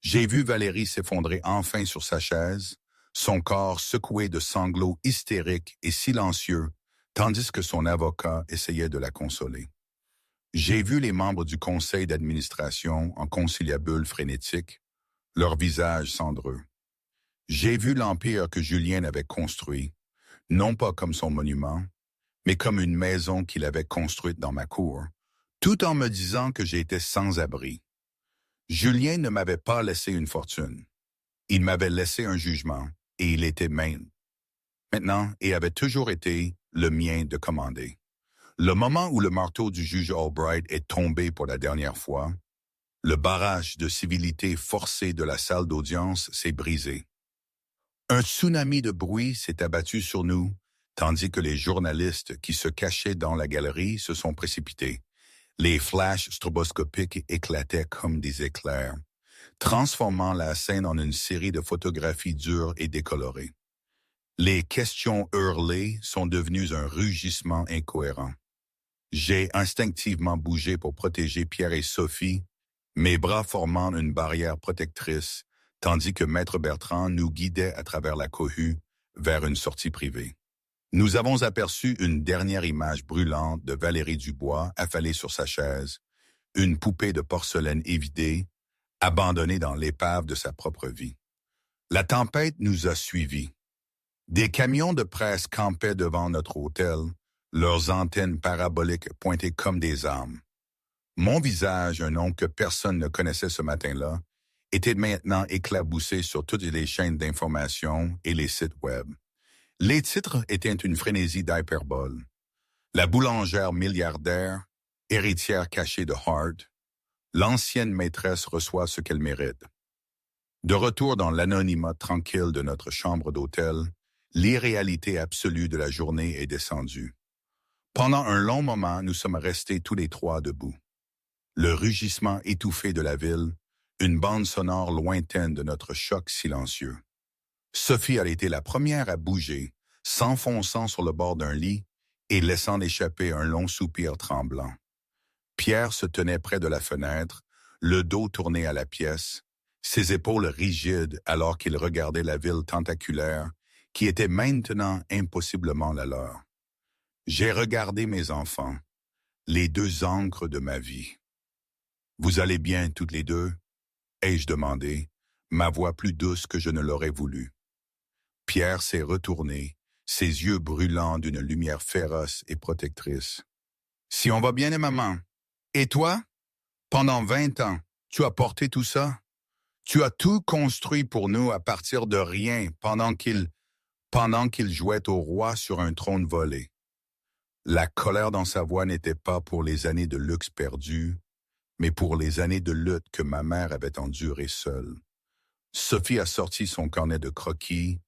J'ai vu Valérie s'effondrer enfin sur sa chaise, son corps secoué de sanglots hystériques et silencieux, tandis que son avocat essayait de la consoler. J'ai vu les membres du conseil d'administration en conciliabule frénétique, leurs visages cendreux. J'ai vu l'empire que Julien avait construit, non pas comme son monument, mais comme une maison qu'il avait construite dans ma cour, tout en me disant que j'étais sans abri. Julien ne m'avait pas laissé une fortune. Il m'avait laissé un jugement, et il était maintenant, et avait toujours été, le mien de commander. Le moment où le marteau du juge Albright est tombé pour la dernière fois, le barrage de civilité forcée de la salle d'audience s'est brisé. Un tsunami de bruit s'est abattu sur nous, tandis que les journalistes qui se cachaient dans la galerie se sont précipités. Les flashs stroboscopiques éclataient comme des éclairs, transformant la scène en une série de photographies dures et décolorées. Les questions hurlées sont devenues un rugissement incohérent. J'ai instinctivement bougé pour protéger Pierre et Sophie, mes bras formant une barrière protectrice, tandis que Maître Bertrand nous guidait à travers la cohue vers une sortie privée. Nous avons aperçu une dernière image brûlante de Valérie Dubois affalée sur sa chaise, une poupée de porcelaine évidée, abandonnée dans l'épave de sa propre vie. La tempête nous a suivis. Des camions de presse campaient devant notre hôtel, leurs antennes paraboliques pointées comme des armes. Mon visage, un nom que personne ne connaissait ce matin-là, était maintenant éclaboussé sur toutes les chaînes d'information et les sites web. Les titres étaient une frénésie d'hyperbole. La boulangère milliardaire, héritière cachée de Hart, l'ancienne maîtresse reçoit ce qu'elle mérite. De retour dans l'anonymat tranquille de notre chambre d'hôtel, L'irréalité absolue de la journée est descendue. Pendant un long moment, nous sommes restés tous les trois debout. Le rugissement étouffé de la ville, une bande sonore lointaine de notre choc silencieux. Sophie a été la première à bouger, s'enfonçant sur le bord d'un lit et laissant échapper un long soupir tremblant. Pierre se tenait près de la fenêtre, le dos tourné à la pièce, ses épaules rigides alors qu'il regardait la ville tentaculaire qui était maintenant impossiblement la leur. J'ai regardé mes enfants, les deux ancres de ma vie. « Vous allez bien toutes les deux ?» ai-je demandé, ma voix plus douce que je ne l'aurais voulu. Pierre s'est retourné, ses yeux brûlants d'une lumière féroce et protectrice. « Si on va bien, les mamans. Et toi? Pendant 20 ans, tu as porté tout ça? Tu as tout construit pour nous à partir de rien pendant qu'il jouait au roi sur un trône volé. » La colère dans sa voix n'était pas pour les années de luxe perdues, mais pour les années de lutte que ma mère avait endurées seule. Sophie a sorti son carnet de croquis,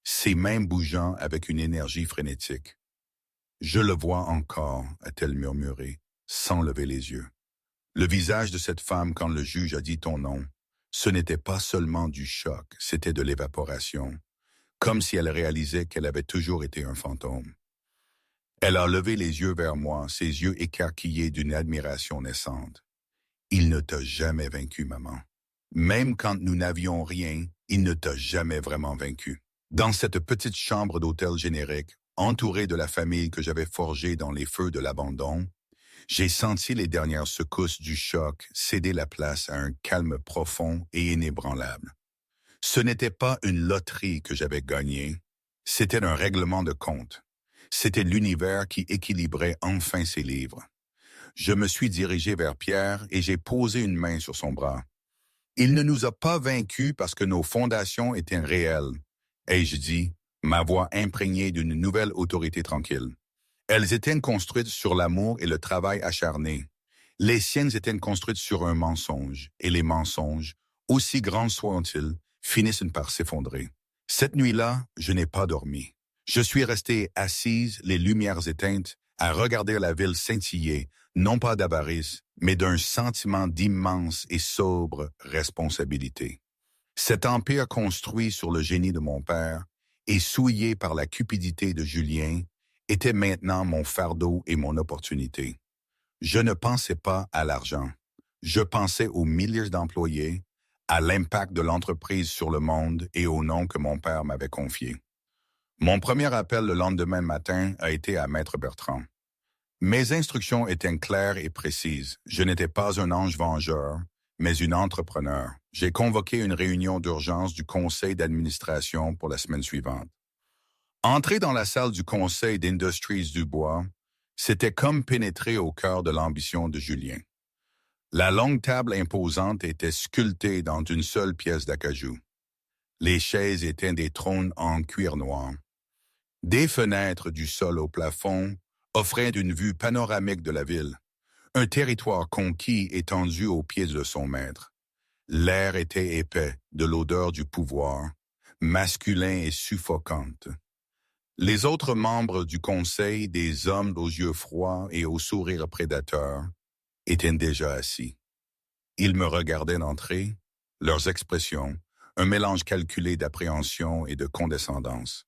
ses mains bougeant avec une énergie frénétique. « Je le vois encore », a-t-elle murmuré, sans lever les yeux. Le visage de cette femme quand le juge a dit ton nom, ce n'était pas seulement du choc, c'était de l'évaporation, comme si elle réalisait qu'elle avait toujours été un fantôme. Elle a levé les yeux vers moi, ses yeux écarquillés d'une admiration naissante. « Il ne t'a jamais vaincu, maman. Même quand nous n'avions rien, il ne t'a jamais vraiment vaincu. » Dans cette petite chambre d'hôtel générique, entourée de la famille que j'avais forgée dans les feux de l'abandon, j'ai senti les dernières secousses du choc céder la place à un calme profond et inébranlable. Ce n'était pas une loterie que j'avais gagnée, c'était un règlement de compte. C'était l'univers qui équilibrait enfin ses livres. Je me suis dirigé vers Pierre et j'ai posé une main sur son bras. « Il ne nous a pas vaincus parce que nos fondations étaient réelles, » ai-je dit, ma voix imprégnée d'une nouvelle autorité tranquille. Elles étaient construites sur l'amour et le travail acharné. Les siennes étaient construites sur un mensonge, et les mensonges, aussi grands soient-ils, finissent par s'effondrer. Cette nuit-là, je n'ai pas dormi. Je suis restée assise, les lumières éteintes, à regarder la ville scintiller, non pas d'avarice, mais d'un sentiment d'immense et sobre responsabilité. Cet empire construit sur le génie de mon père et souillé par la cupidité de Julien était maintenant mon fardeau et mon opportunité. Je ne pensais pas à l'argent. Je pensais aux milliers d'employés, à l'impact de l'entreprise sur le monde et au nom que mon père m'avait confié. Mon premier appel le lendemain matin a été à Maître Bertrand. Mes instructions étaient claires et précises. Je n'étais pas un ange vengeur, mais une entrepreneur. J'ai convoqué une réunion d'urgence du conseil d'administration pour la semaine suivante. Entrer dans la salle du conseil d'Industries du Bois, c'était comme pénétrer au cœur de l'ambition de Julien. La longue table imposante était sculptée dans une seule pièce d'acajou. Les chaises étaient des trônes en cuir noir. Des fenêtres du sol au plafond offraient une vue panoramique de la ville, un territoire conquis étendu aux pieds de son maître. L'air était épais de l'odeur du pouvoir, masculin et suffocante. Les autres membres du conseil, des hommes aux yeux froids et au sourire prédateur, étaient déjà assis. Ils me regardaient d'entrer, leurs expressions, un mélange calculé d'appréhension et de condescendance.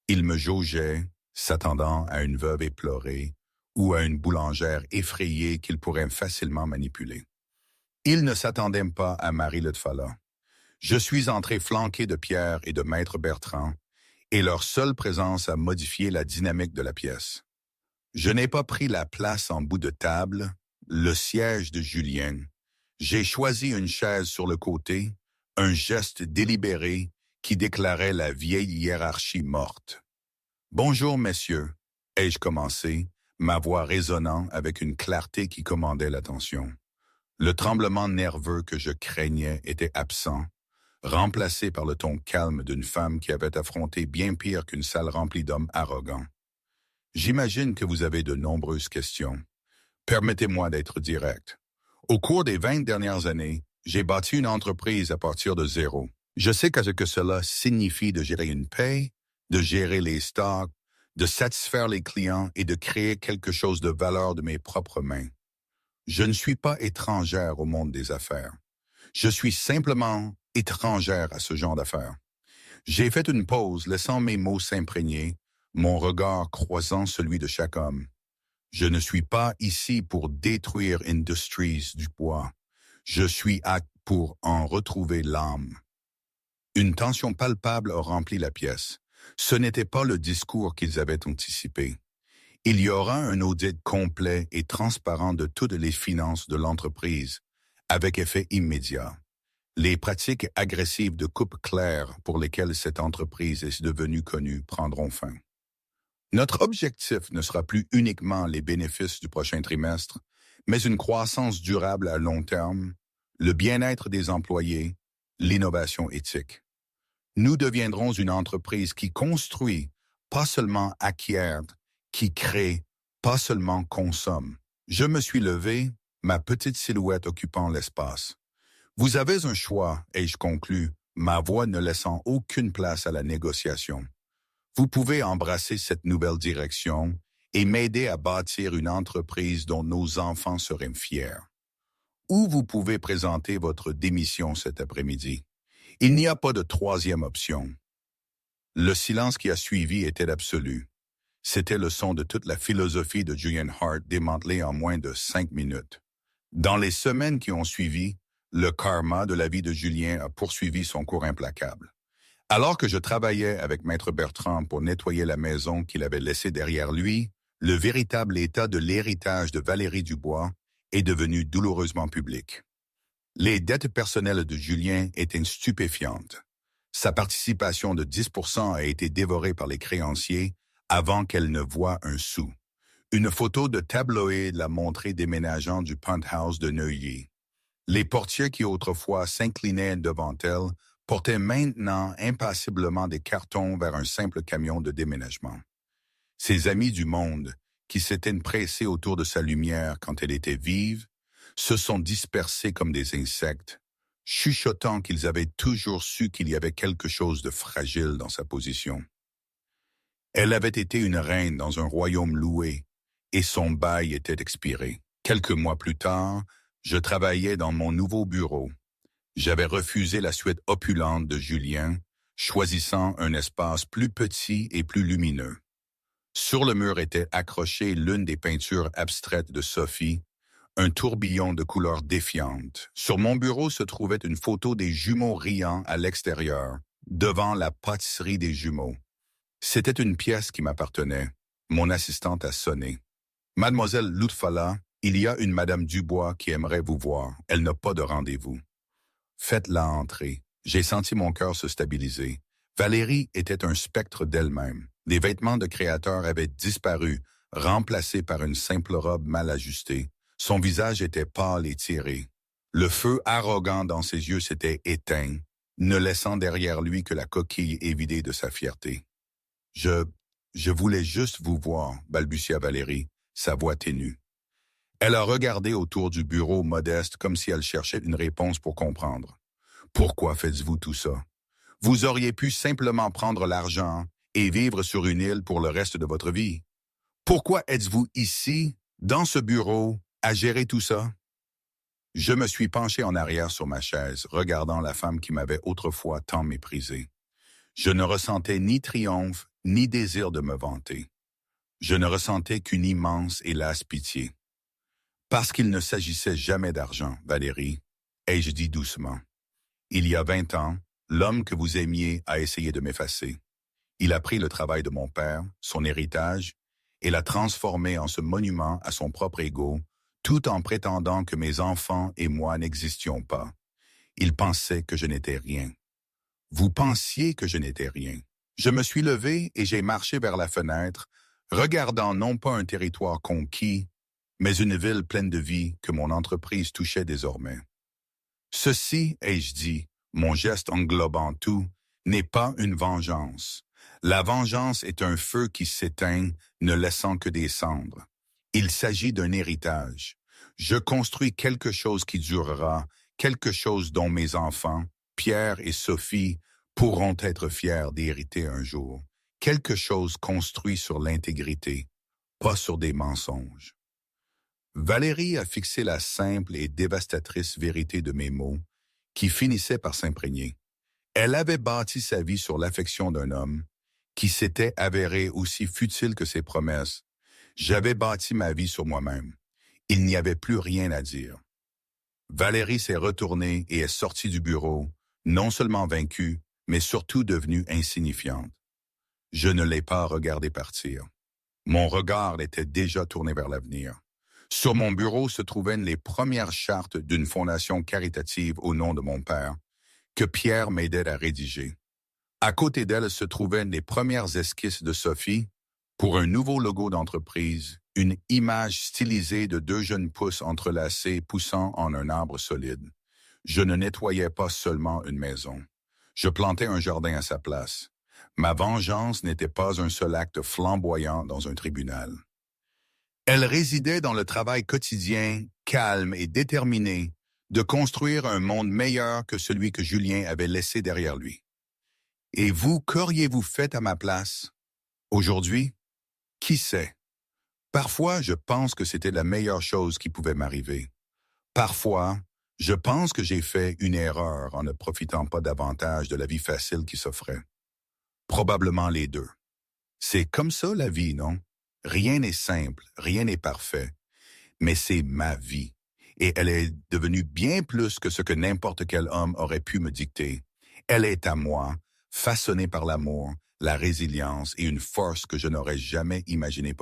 Ils me jaugeaient, s'attendant à une veuve éplorée ou à une boulangère effrayée qu'ils pourraient facilement manipuler. Ils ne s'attendaient pas à Marie Letfala. Je suis entré flanqué de Pierre et de Maître Bertrand, et leur seule présence a modifié la dynamique de la pièce. Je n'ai pas pris la place en bout de table, le siège de Julien. J'ai choisi une chaise sur le côté, un geste délibéré qui déclarait la vieille hiérarchie morte. « Bonjour, messieurs », ai-je commencé, ma voix résonnant avec une clarté qui commandait l'attention. Le tremblement nerveux que je craignais était absent, remplacé par le ton calme d'une femme qui avait affronté bien pire qu'une salle remplie d'hommes arrogants. J'imagine que vous avez de nombreuses questions. Permettez-moi d'être direct. Au cours des 20 dernières années, j'ai bâti une entreprise à partir de zéro. Je sais ce que cela signifie de gérer une paie, de gérer les stocks, de satisfaire les clients et de créer quelque chose de valeur de mes propres mains. Je ne suis pas étrangère au monde des affaires. Je suis simplement étrangère à ce genre d'affaires. J'ai fait une pause, laissant mes mots s'imprégner, mon regard croisant celui de chaque homme. Je ne suis pas ici pour détruire Industries du bois. Je suis pour en retrouver l'âme. Une tension palpable a rempli la pièce. Ce n'était pas le discours qu'ils avaient anticipé. Il y aura un audit complet et transparent de toutes les finances de l'entreprise, avec effet immédiat. Les pratiques agressives de coupe claire pour lesquelles cette entreprise est devenue connue prendront fin. Notre objectif ne sera plus uniquement les bénéfices du prochain trimestre, mais une croissance durable à long terme, le bien-être des employés, l'innovation éthique. Nous deviendrons une entreprise qui construit, pas seulement acquiert, qui crée, pas seulement consomme. Je me suis levé, ma petite silhouette occupant l'espace. Vous avez un choix, ai-je conclu, ma voix ne laissant aucune place à la négociation. Vous pouvez embrasser cette nouvelle direction et m'aider à bâtir une entreprise dont nos enfants seraient fiers. Ou vous pouvez présenter votre démission cet après-midi. Il n'y a pas de troisième option. Le silence qui a suivi était absolu. C'était le son de toute la philosophie de Julian Hart démantelée en moins de 5 minutes. Dans les semaines qui ont suivi, le karma de la vie de Julien a poursuivi son cours implacable. Alors que je travaillais avec Maître Bertrand pour nettoyer la maison qu'il avait laissée derrière lui, le véritable état de l'héritage de Valérie Dubois est devenu douloureusement public. Les dettes personnelles de Julien étaient stupéfiantes. Sa participation de 10% a été dévorée par les créanciers avant qu'elle ne voie un sou. Une photo de tabloïd l'a montré déménageant du penthouse de Neuilly. Les portiers qui autrefois s'inclinaient devant elle portaient maintenant impassiblement des cartons vers un simple camion de déménagement. Ses amis du monde, qui s'étaient pressés autour de sa lumière quand elle était vive, se sont dispersés comme des insectes, chuchotant qu'ils avaient toujours su qu'il y avait quelque chose de fragile dans sa position. Elle avait été une reine dans un royaume loué, et son bail était expiré. Quelques mois plus tard, je travaillais dans mon nouveau bureau. J'avais refusé la suite opulente de Julien, choisissant un espace plus petit et plus lumineux. Sur le mur était accrochée l'une des peintures abstraites de Sophie, un tourbillon de couleurs défiantes. Sur mon bureau se trouvait une photo des jumeaux riant à l'extérieur, devant la pâtisserie des jumeaux. C'était une pièce qui m'appartenait. Mon assistante a sonné. « Mademoiselle Lutfala, il y a une Madame Dubois qui aimerait vous voir. Elle n'a pas de rendez-vous. » Faites-la entrer. J'ai senti mon cœur se stabiliser. Valérie était un spectre d'elle-même. Les vêtements de créateur avaient disparu, remplacés par une simple robe mal ajustée. Son visage était pâle et tiré. Le feu arrogant dans ses yeux s'était éteint, ne laissant derrière lui que la coquille évidée de sa fierté. Je voulais juste vous voir, balbutia Valérie, sa voix ténue. Elle a regardé autour du bureau modeste comme si elle cherchait une réponse pour comprendre. Pourquoi faites-vous tout ça? Vous auriez pu simplement prendre l'argent et vivre sur une île pour le reste de votre vie. Pourquoi êtes-vous ici, dans ce bureau, à gérer tout ça? Je me suis penché en arrière sur ma chaise, regardant la femme qui m'avait autrefois tant méprisé. Je ne ressentais ni triomphe, ni désir de me vanter. Je ne ressentais qu'une immense et lasse pitié. Parce qu'il ne s'agissait jamais d'argent, Valérie, ai-je dit doucement. Il y a 20 ans, l'homme que vous aimiez a essayé de m'effacer. Il a pris le travail de mon père, son héritage, et l'a transformé en ce monument à son propre ego, tout en prétendant que mes enfants et moi n'existions pas. Il pensait que je n'étais rien. Vous pensiez que je n'étais rien. Je me suis levé et j'ai marché vers la fenêtre, regardant non pas un territoire conquis, mais une ville pleine de vie que mon entreprise touchait désormais. Ceci, ai-je dit, mon geste englobant tout, n'est pas une vengeance. La vengeance est un feu qui s'éteint, ne laissant que des cendres. Il s'agit d'un héritage. Je construis quelque chose qui durera, quelque chose dont mes enfants, Pierre et Sophie, pourront être fiers d'hériter un jour. quelque chose construit sur l'intégrité, pas sur des mensonges. Valérie a fixé la simple et dévastatrice vérité de mes mots, qui finissait par s'imprégner. Elle avait bâti sa vie sur l'affection d'un homme, qui s'était avéré aussi futile que ses promesses. J'avais bâti ma vie sur moi-même. Il n'y avait plus rien à dire. Valérie s'est retournée et est sortie du bureau, non seulement vaincue, mais surtout devenue insignifiante. Je ne l'ai pas regardée partir. Mon regard était déjà tourné vers l'avenir. Sur mon bureau se trouvaient les premières chartes d'une fondation caritative au nom de mon père, que Pierre m'aidait à rédiger. À côté d'elle se trouvaient les premières esquisses de Sophie pour un nouveau logo d'entreprise, une image stylisée de deux jeunes pousses entrelacés poussant en un arbre solide. Je ne nettoyais pas seulement une maison. Je plantais un jardin à sa place. Ma vengeance n'était pas un seul acte flamboyant dans un tribunal. Elle résidait dans le travail quotidien, calme et déterminé, de construire un monde meilleur que celui que Julien avait laissé derrière lui. Et vous, qu'auriez-vous fait à ma place? Aujourd'hui? Qui sait? Parfois, je pense que c'était la meilleure chose qui pouvait m'arriver. Parfois, je pense que j'ai fait une erreur en ne profitant pas davantage de la vie facile qui s'offrait. Probablement les deux. C'est comme ça la vie, non? Rien n'est simple, rien n'est parfait. Mais c'est ma vie. Et elle est devenue bien plus que ce que n'importe quel homme aurait pu me dicter. Elle est à moi, façonnée par l'amour, la résilience et une force que je n'aurais jamais imaginé possible.